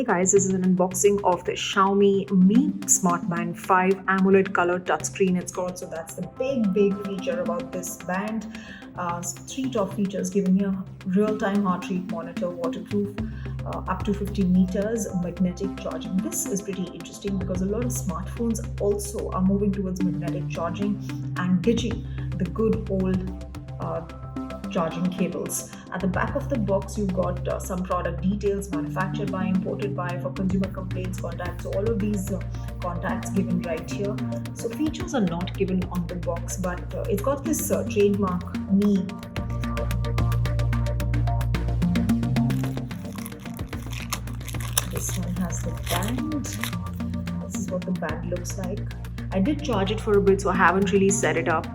Hey guys, this is an unboxing of the Xiaomi Mi Smart Band 5 AMOLED color touchscreen it's got. So that's the big feature about this band. Three top features given here: real-time heart rate monitor, waterproof, up to 50 meters, magnetic charging. This is pretty interesting because a lot of smartphones also are moving towards magnetic charging and ditching the good old charging cables. At the back of the box, you've got some product details: manufactured by, imported by, for consumer complaints, contacts. So all of these contacts given right here. So features are not given on the box, but it's got this trademark Mi. This one has the band. This is what the band looks like. I did charge it for a bit, so I haven't really set it up.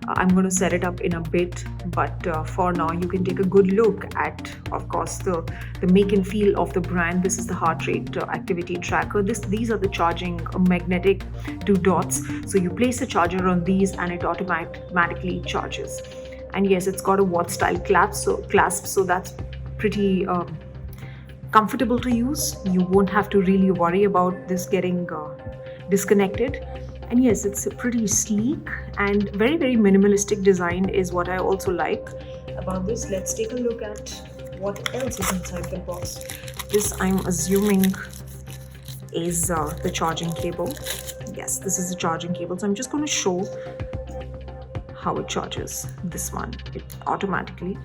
I'm going to set it up in a bit, but for now you can take a good look at, of course, the make and feel of the brand. This is the heart rate activity tracker. These are the charging magnetic two dots. So you place the charger on these and it automatically charges. And yes, it's got a watt style clasp, so that's pretty comfortable to use. You won't have to really worry about this getting disconnected. And yes, it's a pretty sleek and very minimalistic design is what I also like about this. Let's take a look at what else is inside the box. This, I'm assuming, is the charging cable. Yes, this is the charging cable. So I'm just going to show how it charges. This one, it automatically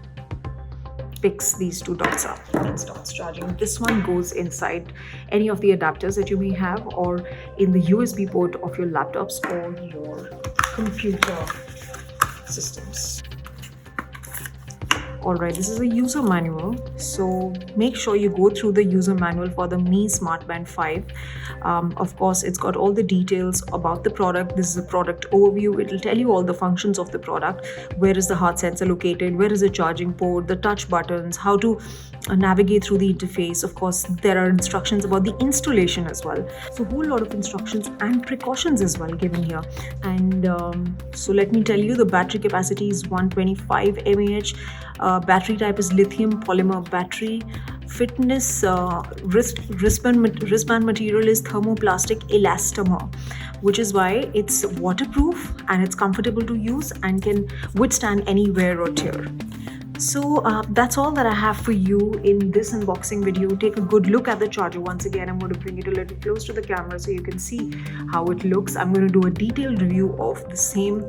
picks these two dots up and starts charging. This one goes inside any of the adapters that you may have, or in the USB port of your laptops or your computer systems. Alright, this is a user manual, so make sure you go through the user manual for the Mi Smart Band 5. Of course, it's got all the details about the product. This is a product overview. It will tell you all the functions of the product: where is the heart sensor located, where is the charging port, the touch buttons, how to navigate through the interface. Of course, there are instructions about the installation as well. So a whole lot of instructions and precautions as well given here. And so let me tell you, the battery capacity is 125 mAh. Battery type is lithium polymer battery. Fitness wristband material is thermoplastic elastomer, which is why it's waterproof and it's comfortable to use and can withstand any wear or tear. So that's all that I have for you in this unboxing video. Take a good look at the charger. Once again, I'm going to bring it a little close to the camera so you can see how it looks. I'm going to do a detailed review of the same.